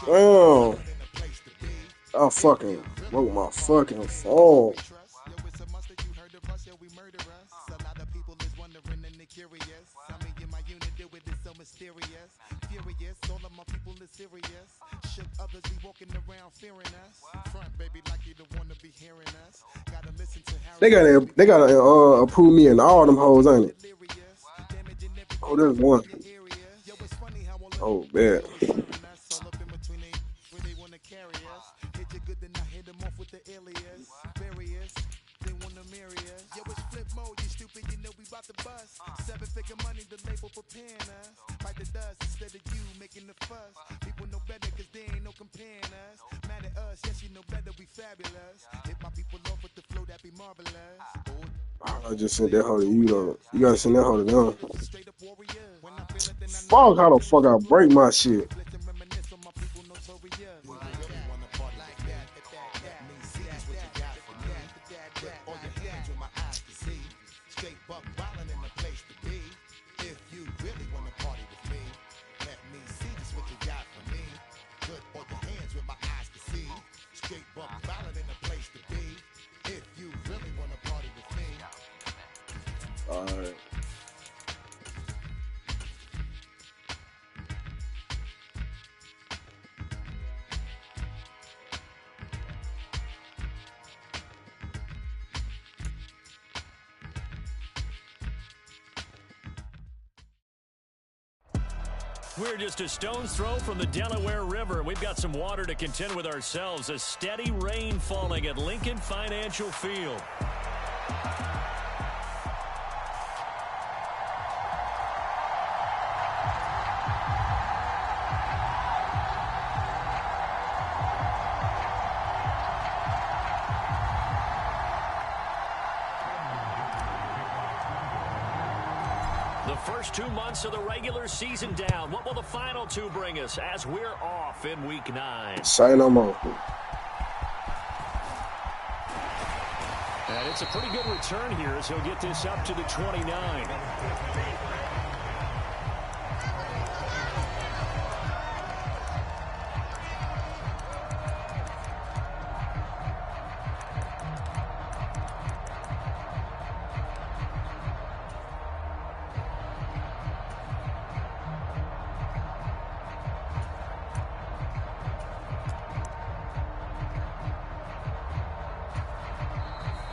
Damn. I fucking broke my fucking phone. They gotta approve me and all them hoes, ain't it? Oh, there's one. Oh, man. I just sent that hoe to you, though. You gotta send that hoe to them. Fuck, how the fuck I break my shit? All right. We're just a stone's throw from the Delaware River. We've got some water to contend with ourselves. A steady rain falling at Lincoln Financial Field. The first 2 months of the regular season down. What will the final two bring us as we're off in Week 9? Say no more. And it's a pretty good return here as he'll get this up to the 29.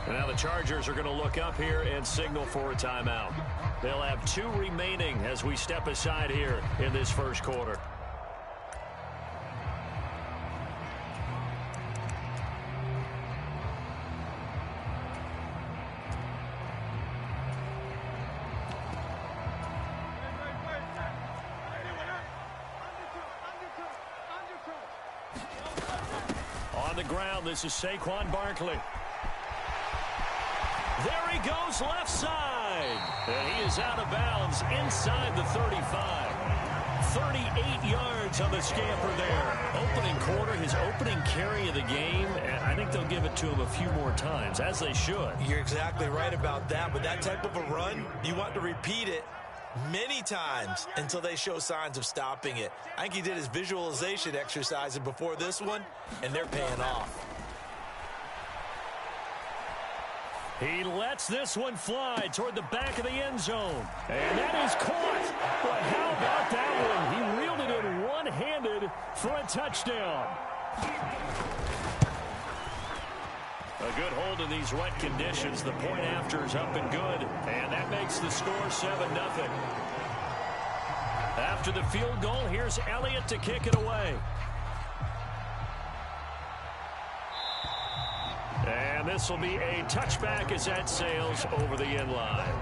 Now the Chargers are going to look up here and signal for a timeout. They'll have 2 remaining as we step aside here in this first quarter. On the ground, this is Saquon Barkley. There he goes left side. And he is out of bounds inside the 35. 38 yards on the scamper there. Opening quarter, his opening carry of the game. And I think they'll give it to him a few more times, as they should. You're exactly right about that. With that type of a run, you want to repeat it many times until they show signs of stopping it. I think he did his visualization exercises before this one, and they're paying off. He lets this one fly toward the back of the end zone. And that is caught. But how about that one? He reeled it in one-handed for a touchdown. A good hold in these wet conditions. The point after is up and good. And that makes the score 7-0. After the field goal, here's Elliott to kick it away. And this will be a touchback as that sails over the end line.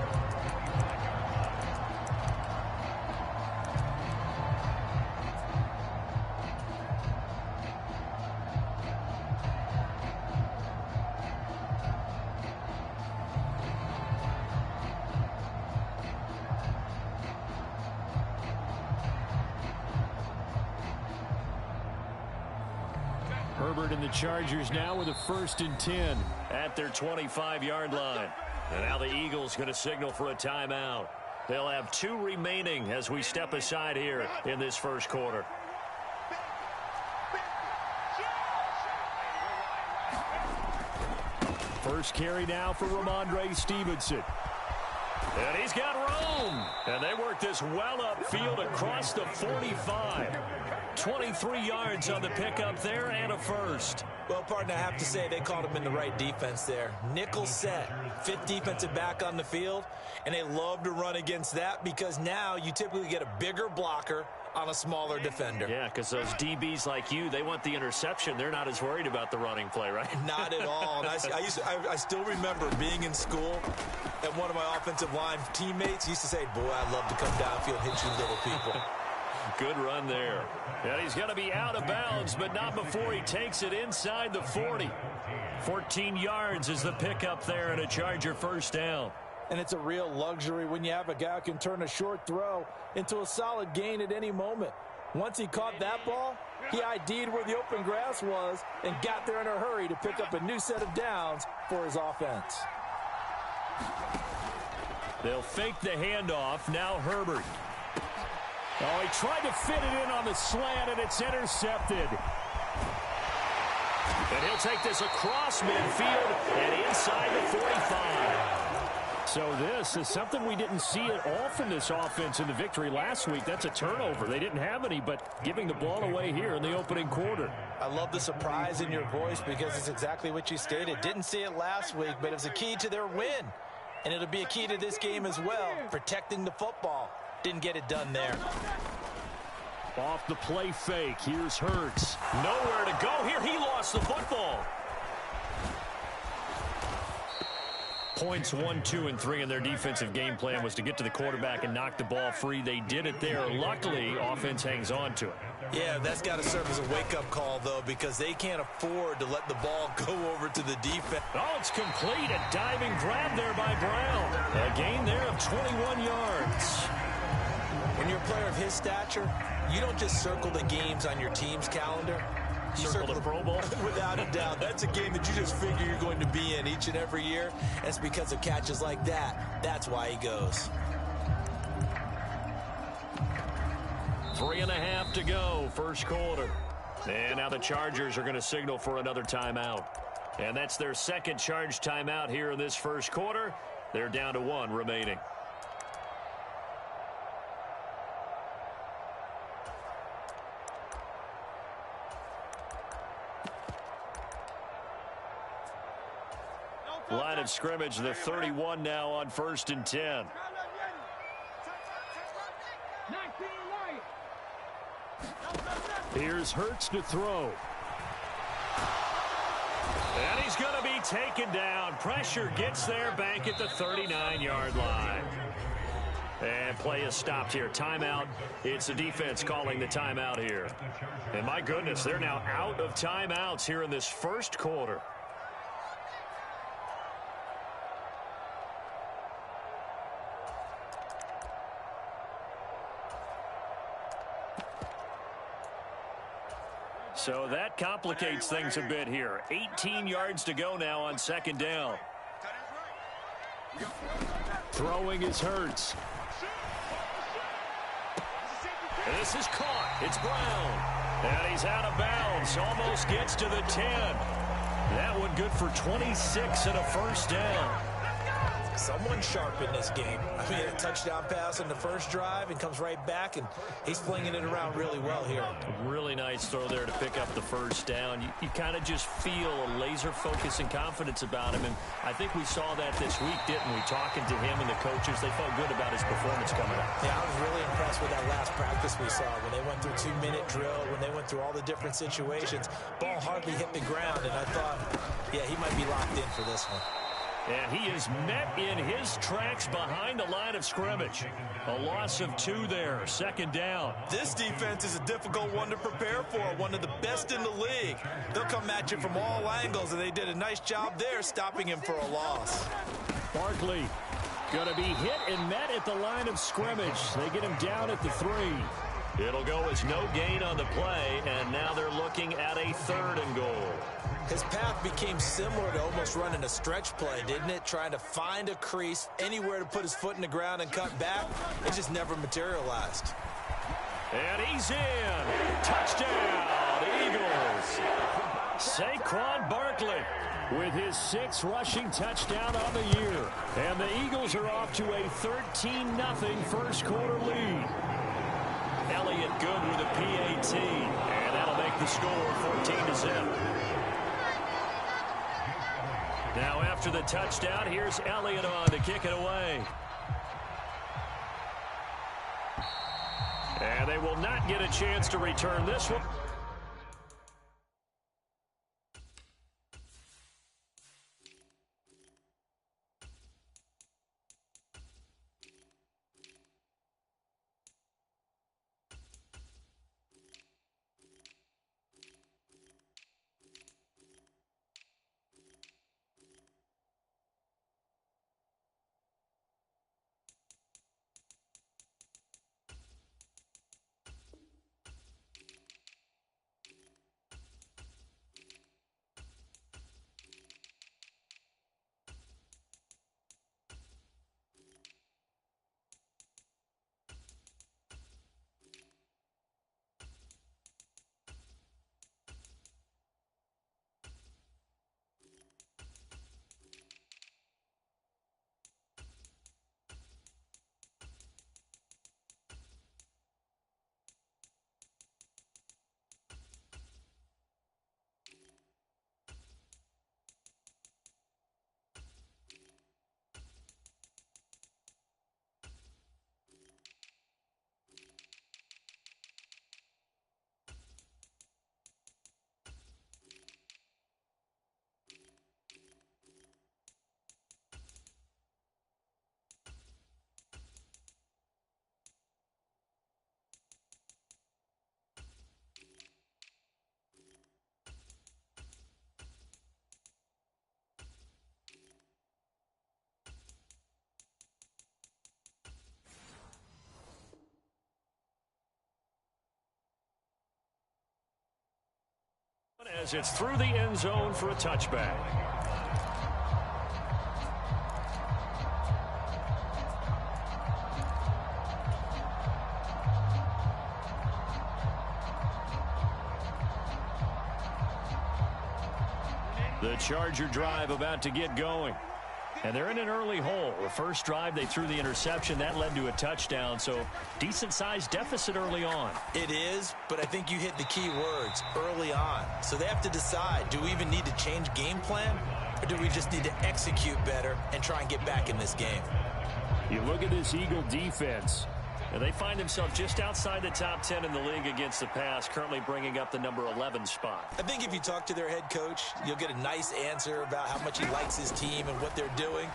Herbert and the Chargers now with a 1st and 10 at their 25-yard line. And now the Eagles going to signal for a timeout. They'll have 2 remaining as we step aside here in this first quarter. First carry now for Ramondre Stevenson. And he's got room. And they work this well upfield across the 45. 23 yards on the pickup there and a first. Well, partner, I have to say they called him in the right defense there. Nickel set, fifth defensive back on the field, and they love to run against that because now you typically get a bigger blocker on a smaller defender. Yeah, because those DBs like you, they want the interception. They're not as worried about the running play, right? Not at all. And I still remember being in school, and one of my offensive line teammates used to say, boy, I'd love to come downfield and hit you little people. Good run there. And he's going to be out of bounds, but not before he takes it inside the 40. 14 yards is the pickup there and a Charger first down. And it's a real luxury when you have a guy who can turn a short throw into a solid gain at any moment. Once he caught that ball, he ID'd where the open grass was and got there in a hurry to pick up a new set of downs for his offense. They'll fake the handoff. Now Herbert. Oh, he tried to fit it in on the slant, and it's intercepted. And he'll take this across midfield and inside the 45. So this is something we didn't see at all from this offense in the victory last week. That's a turnover. They didn't have any, but giving the ball away here in the opening quarter. I love the surprise in your voice because it's exactly what you stated. Didn't see it last week, but it was a key to their win. And it'll be a key to this game as well, protecting the football. Didn't get it done there. Off the play fake. Here's Hurts. Nowhere to go here. He lost the football. Points 1, 2, and 3 in their defensive game plan was to get to the quarterback and knock the ball free. They did it there. Luckily, offense hangs on to it. Yeah, that's got to serve as a wake-up call, though, because they can't afford to let the ball go over to the defense. Oh, it's complete. A diving grab there by Brown. A gain there of 21 yards. When you're a player of his stature, you don't just circle the games on your team's calendar. You circle the Pro Bowl? Without a doubt. That's a game that you just figure you're going to be in each and every year. And it's because of catches like that. That's why he goes. 3.5 to go, first quarter. And now the Chargers are going to signal for another timeout. And that's their second charge timeout here in this first quarter. They're down to 1 remaining. Line of scrimmage, the 31 now on 1st and 10. Here's Hurts to throw. And he's going to be taken down. Pressure gets there back at the 39-yard line. And play is stopped here. Timeout. It's the defense calling the timeout here. And my goodness, they're now out of timeouts here in this first quarter. So that complicates things a bit here. 18 yards to go now on 2nd down. Throwing is Hurts. This is caught. It's Brown. And he's out of bounds. Almost gets to the 10. That one good for 26 and a first down. Someone sharp in this game. I mean, a touchdown pass on the first drive and comes right back, and he's flinging it around really well here. Really nice throw there to pick up the first down. You kind of just feel a laser focus and confidence about him, and I think we saw that this week, didn't we? Talking to him and the coaches, they felt good about his performance coming up. Yeah, I was really impressed with that last practice we saw when they went through 2-minute drill, when they went through all the different situations. Ball hardly hit the ground, and I thought, yeah, he might be locked in for this one. And he is met in his tracks behind the line of scrimmage. A loss of 2 there, 2nd down. This defense is a difficult one to prepare for, one of the best in the league. They'll come at you from all angles, and they did a nice job there stopping him for a loss. Barkley going to be hit and met at the line of scrimmage. They get him down at the 3. It'll go as no gain on the play, and now they're looking at a 3rd and goal. His path became similar to almost running a stretch play, didn't it? Trying to find a crease, anywhere to put his foot in the ground and cut back. It just never materialized. And he's in. Touchdown, Eagles. Saquon Barkley with his 6th rushing touchdown on the year. And the Eagles are off to a 13-0 first quarter lead. Elliott good with a PAT. And that'll make the score 14-0. Now after the touchdown, here's Elliott on to kick it away. And they will not get a chance to return this one. As it's through the end zone for a touchback. The Charger drive about to get going. And they're in an early hole. The first drive, they threw the interception. That led to a touchdown, so decent-sized deficit early on. It is, but I think you hit the key words, early on. So they have to decide, do we even need to change game plan, or do we just need to execute better and try and get back in this game? You look at this Eagle defense, and they find themselves just outside the top 10 in the league against the pass, currently bringing up the number 11 spot. I think if you talk to their head coach, you'll get a nice answer about how much he likes his team and what they're doing.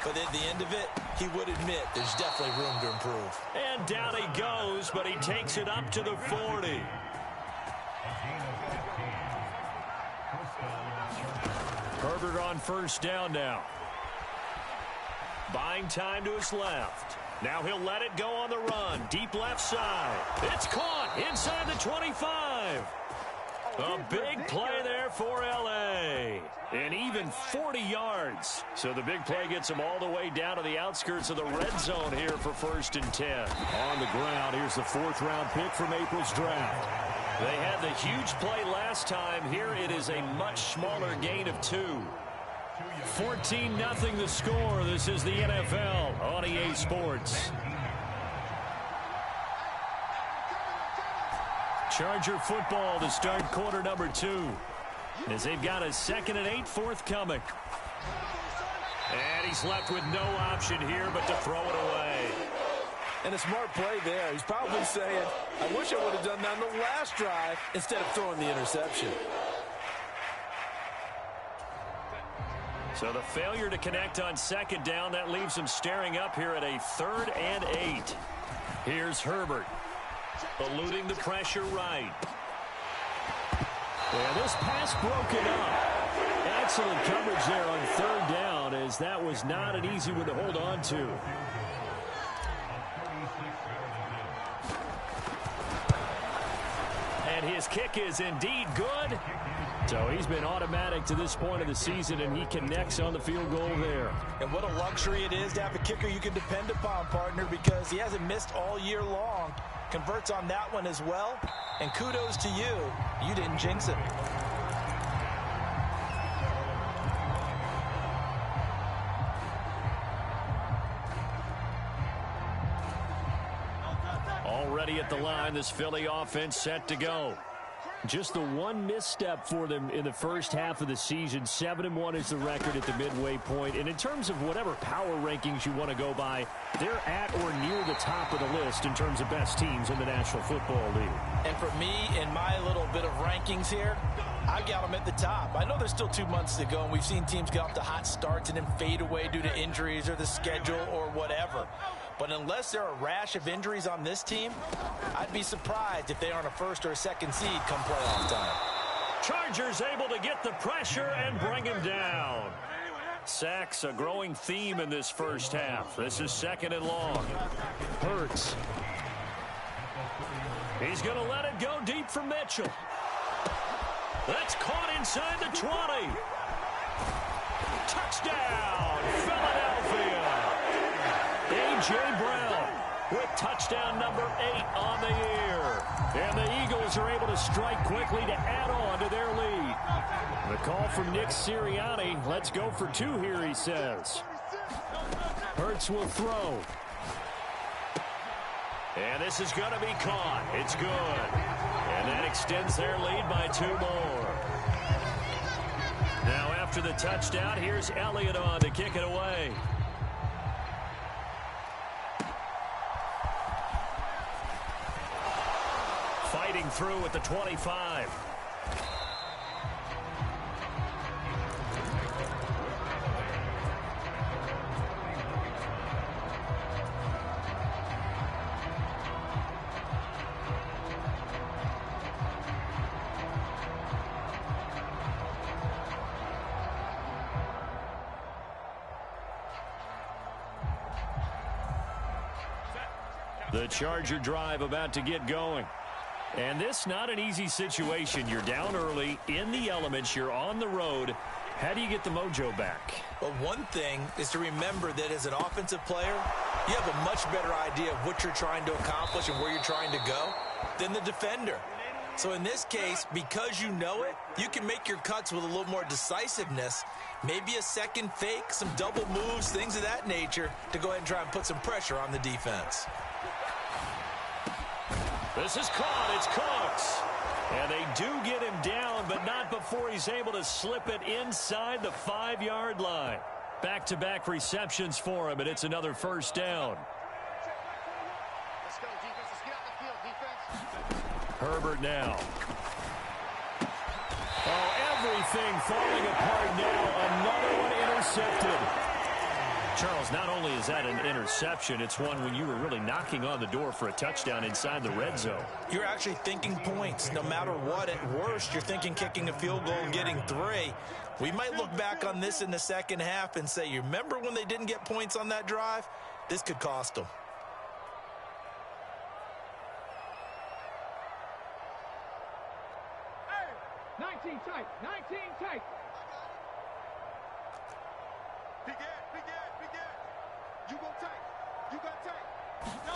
But at the end of it, he would admit there's definitely room to improve. And down he goes, but he takes it up to the 40. Herbert on first down now. Buying time to his left. Now he'll let it go on the run. Deep left side. It's caught inside the 25. A big play there for L.A. And even 40 yards. So the big play gets him all the way down to the outskirts of the red zone here for 1st and 10. On the ground, here's the 4th-round pick from April's draft. They had the huge play last time. Here it is a much smaller gain of 2. 14-0 the score. This is the NFL on EA Sports. Charger football to start quarter number 2. As they've got a 2nd and 8 forthcoming. And he's left with no option here but to throw it away. And a smart play there. He's probably saying, I wish I would have done that on the last drive instead of throwing the interception. So the failure to connect on 2nd down, that leaves him staring up here at a 3rd and 8. Here's Herbert, eluding the pressure right. And this pass broken up. Excellent coverage there on 3rd down, as that was not an easy one to hold on to. And his kick is indeed good. So he's been automatic to this point of the season, and he connects on the field goal there. And what a luxury it is to have a kicker you can depend upon, partner, because he hasn't missed all year long. Converts on that one as well. And kudos to you. You didn't jinx it. ready at the line. This Philly offense set to go. Just the one misstep for them in the first half of the season. 7-1 is the record at the midway point. And in terms of whatever power rankings you want to go by, they're at or near the top of the list in terms of best teams in the National Football League. And for me, in my little bit of rankings here, I've got them at the top. I know there's still 2 months to go, and we've seen teams get off to hot starts and then fade away due to injuries or the schedule or whatever. But unless there are a rash of injuries on this team, I'd be surprised if they aren't a first or a second seed come playoff time. Chargers able to get the pressure and bring him down. Sacks a growing theme in this first half. This is 2nd and long. Hurts. He's going to let it go deep for Mitchell. That's caught inside the 20. Touchdown, Philadelphia. A.J. Brown with touchdown number 8 on the year. And the Eagles are able to strike quickly to add on to their lead. The call from Nick Sirianni. Let's go for 2 here, he says. Hurts will throw. And this is going to be caught. It's good. And that extends their lead by 2 more. Now after the touchdown, here's Elliott on to kick it away. Fighting through at the 25. The Charger drive about to get going. And this not an easy situation. You're down early, in the elements, you're on the road. How do you get the mojo back? Well, one thing is to remember that as an offensive player, you have a much better idea of what you're trying to accomplish and where you're trying to go than the defender. So in this case, because you know it, you can make your cuts with a little more decisiveness, maybe a second fake, some double moves, things of that nature, to go ahead and try and put some pressure on the defense. This is caught. It's Cooks. And they do get him down, but not before he's able to slip it inside the 5-yard line. Back-to-back receptions for him, and it's another first down. Let's go, defense. Let's get out the field, defense. Herbert now. Oh, everything falling apart now. Another one intercepted. Charles, not only is that an interception, it's one when you were really knocking on the door for a touchdown inside the red zone. You're actually thinking points. No matter what, at worst, you're thinking kicking a field goal and getting 3. We might look back on this in the second half and say, you remember when they didn't get points on that drive? This could cost them. Hey, 19 tight, 19 tight. Big Ed. You go tight. You got tight. No.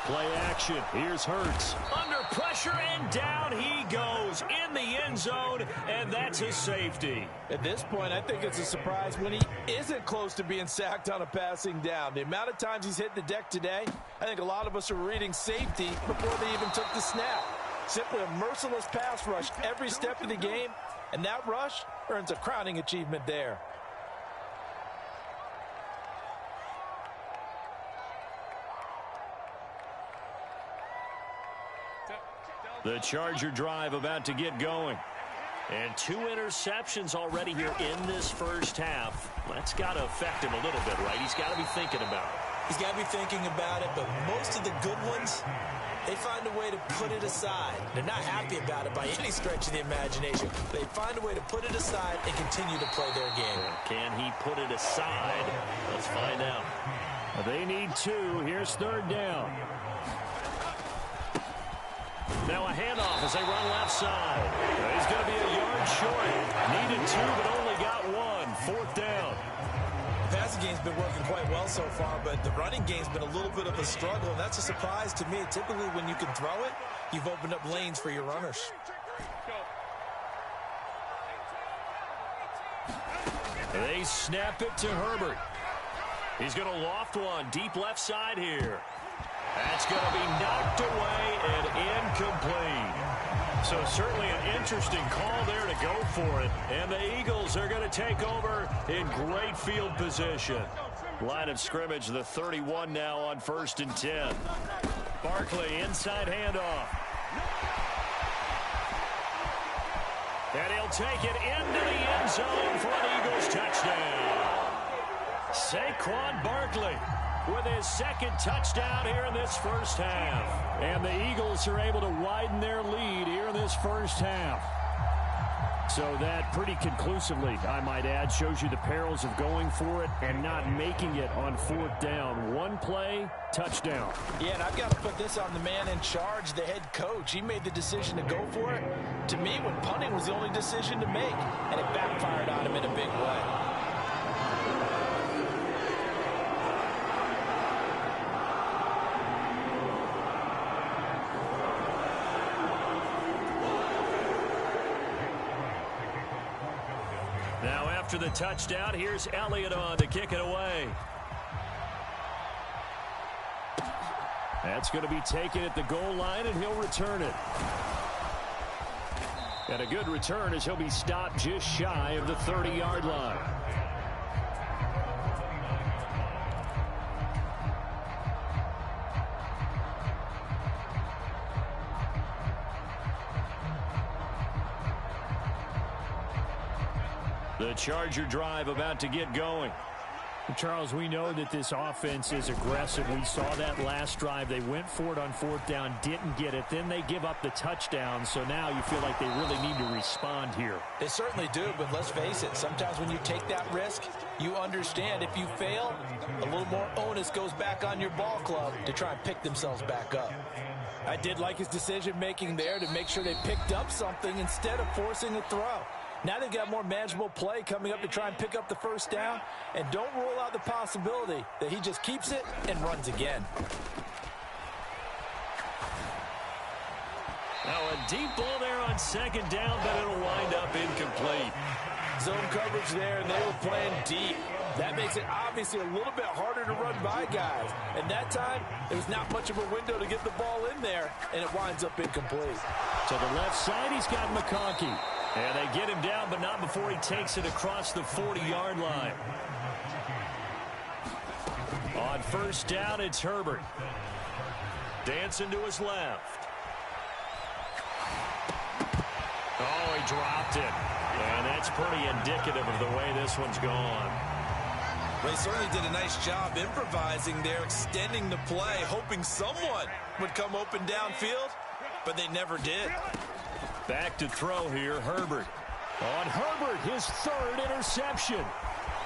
Play action. Here's Hurts. Under pressure and down he goes in the end zone, and that's a safety. At this point, I think it's a surprise when he isn't close to being sacked on a passing down. The amount of times he's hit the deck today, I think a lot of us are reading safety before they even took the snap. Simply a merciless pass rush every step of the game, and that rush earns a crowning achievement there. The Charger drive about to get going. And 2 interceptions already here in this first half. That's got to affect him a little bit, right? He's got to be thinking about it. He's got to be thinking about it, but most of the good ones, they find a way to put it aside. They're not happy about it by any stretch of the imagination. They find a way to put it aside and continue to play their game. Can he put it aside? Let's find out. They need 2. Here's 3rd down. Now a handoff as they run left side. He's going to be a yard short. Needed 2, but only got 1. 4th down. The passing game's been working quite well so far, but the running game's been a little bit of a struggle, and that's a surprise to me. Typically, when you can throw it, you've opened up lanes for your runners. They snap it to Herbert. He's going to loft one deep left side here. That's going to be knocked incomplete. So certainly an interesting call there to go for it. And the Eagles are going to take over in great field position. Line of scrimmage, the 31 now on 1st and 10. Barkley inside handoff. And he'll take it into the end zone for an Eagles touchdown. Saquon Barkley with his second touchdown here in this first half. And the Eagles are able to widen their lead here in this first half. So that pretty conclusively, I might add, shows you the perils of going for it and not making it on 4th down. One play, touchdown. Yeah, and I've got to put this on the man in charge, the head coach. He made the decision to go for it. To me, when punting was the only decision to make, and it backfired on him in a big way. Now after the touchdown, here's Elliott on to kick it away. That's going to be taken at the goal line, and he'll return it. And a good return as he'll be stopped just shy of the 30-yard line. The Charger drive about to get going. Charles, we know that this offense is aggressive. We saw that last drive. They went for it on 4th down, didn't get it. Then they give up the touchdown. So now you feel like they really need to respond here. They certainly do, but let's face it. Sometimes when you take that risk, you understand if you fail, a little more onus goes back on your ball club to try and pick themselves back up. I did like his decision-making there to make sure they picked up something instead of forcing a throw. Now they've got more manageable play coming up to try and pick up the first down. And don't rule out the possibility that he just keeps it and runs again. Now a deep ball there on 2nd down, but it'll wind up incomplete. Zone coverage there, and they were playing deep. That makes it obviously a little bit harder to run by guys. And that time, there was not much of a window to get the ball in there, and it winds up incomplete. To the left side, he's got McConkey. And they get him down, but not before he takes it across the 40-yard line. On 1st down, it's Herbert. Dancing to his left. Oh, he dropped it. And that's pretty indicative of the way this one's gone. They certainly did a nice job improvising there, extending the play, hoping someone would come open downfield, but they never did. Back to throw here, Herbert. On Herbert, his 3rd interception.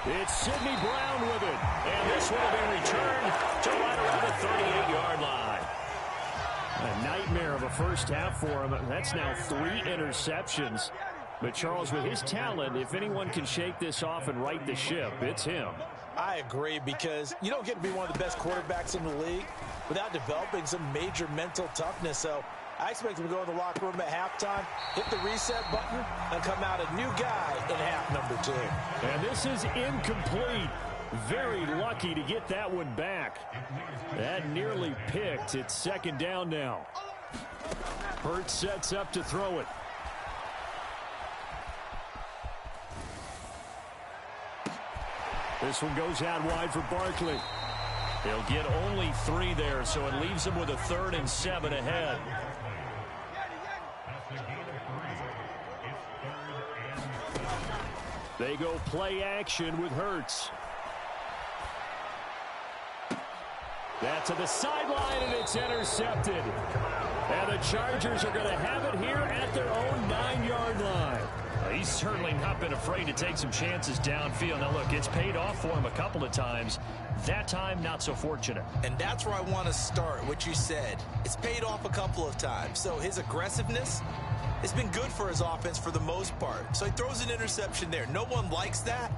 It's Sidney Brown with it. And this one will be returned to right around the 38-yard line. A nightmare of a first half for him. That's now 3 interceptions. But Charles, with his talent, if anyone can shake this off and right the ship, it's him. I agree, because you don't get to be one of the best quarterbacks in the league without developing some major mental toughness. So I expect him to go in the locker room at halftime, hit the reset button, and come out a new guy in half number 2. And this is incomplete. Very lucky to get that one back. That nearly picked. It's 2nd down now. Hurts sets up to throw it. This one goes out wide for Barkley. He'll get only 3 there, so it leaves him with a 3rd and 7 ahead. They go play action with Hurts. That's to the sideline, and it's intercepted. And the Chargers are going to have it here at their own 9-yard line. He's certainly not been afraid to take some chances downfield. Now, look, it's paid off for him a couple of times. That time, not so fortunate. And that's where I want to start, what you said. It's paid off a couple of times. So his aggressiveness has been good for his offense for the most part. So he throws an interception there. No one likes that,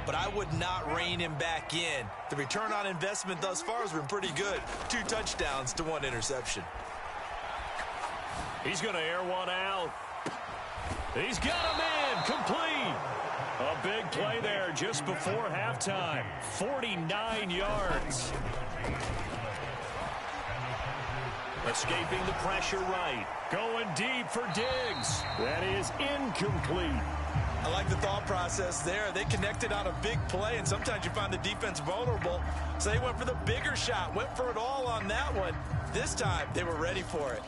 but I would not rein him back in. The return on investment thus far has been pretty good. 2 touchdowns to 1 interception. He's going to air one out. He's got him in, complete. A big play there just before halftime. 49 yards. Escaping the pressure right. Going deep for Diggs. That is incomplete. I like the thought process there. They connected on a big play, and sometimes you find the defense vulnerable. So they went for the bigger shot, went for it all on that one. This time, they were ready for it.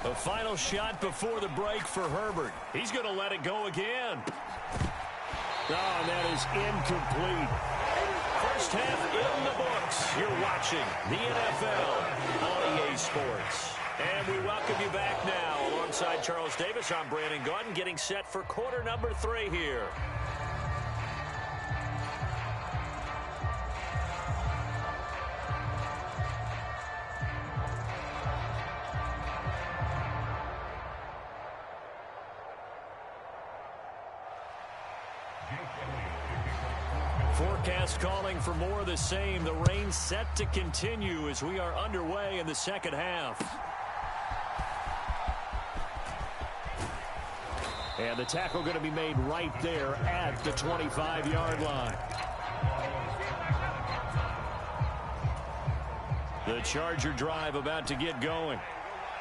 The final shot before the break for Herbert. He's going to let it go again. Oh, and that is incomplete. First half in the books. You're watching the NFL on EA Sports. And we welcome you back now. Alongside Charles Davis, I'm Brandon Gaudin, getting set for quarter number 3 here. Forecast calling for more of the same. The rain set to continue as we are underway in the second half. And the tackle going to be made right there at the 25-yard line. The Charger drive about to get going.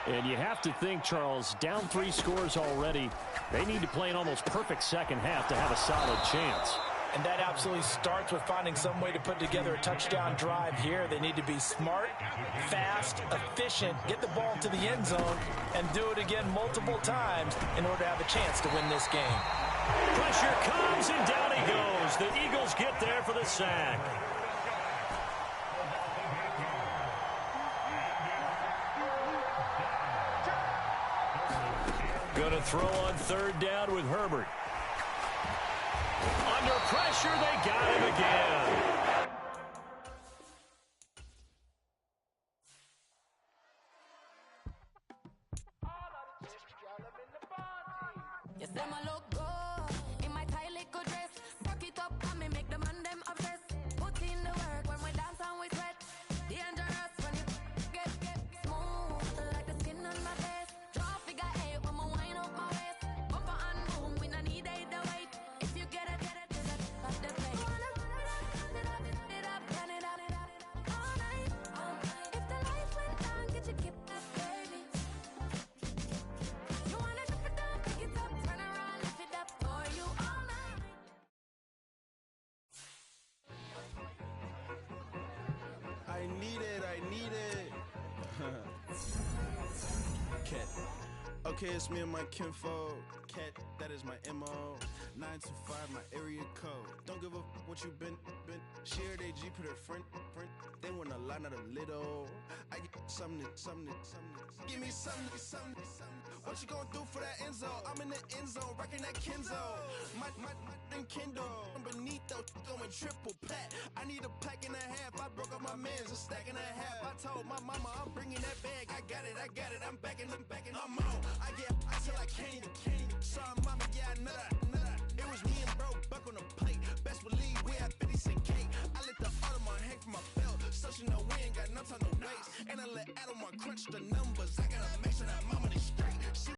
And you have to think, Charles, down 3 scores already. They need to play an almost perfect second half to have a solid chance. And that absolutely starts with finding some way to put together a touchdown drive here. They need to be smart, fast, efficient, get the ball to the end zone, and do it again multiple times in order to have a chance to win this game. Pressure comes, and down he goes. The Eagles get there for the sack. Going to throw on 3rd down with Herbert. Under pressure, they got him again. Yes, them a look good in my tight little dress. Rock it up and me make the man them obsessed. Put in the work when we dance and we sweat. Dangerous when you get smooth like the skin on my face. Draw figure 8 when we wind up my waist. Bumper and boom, we no need the weight. If you get it to the top of the plate. Run it up, all night. If the lights went down, get your keep that baby. You wanna drop it down, pick it up, turn around, lift it up for you all night. I need it. Cat. Okay, it's me and my kinfolk. Cat, that is my MO. 925, my area code. Don't give a what you been. Share they G, put her front. They want a lot, not a little. I get something. Give me something. What you gonna do for that end zone? I'm in the end zone, rocking that Kenzo. My Kindle. I'm beneath though, going triple pack. I need a pack and a half. I broke up my mans, a stack and a half. I told my mama I'm bringing that bag. I got it. I'm backing. I'm on. I get till I can't. Sorry, mama, yeah, I know that. It was me and bro, buck on the plate. Best believe we had 50 cent cake. I let the Audemars hang from my belt. So she know we ain't got no time to waste. And I let Adelmar crunch the numbers. I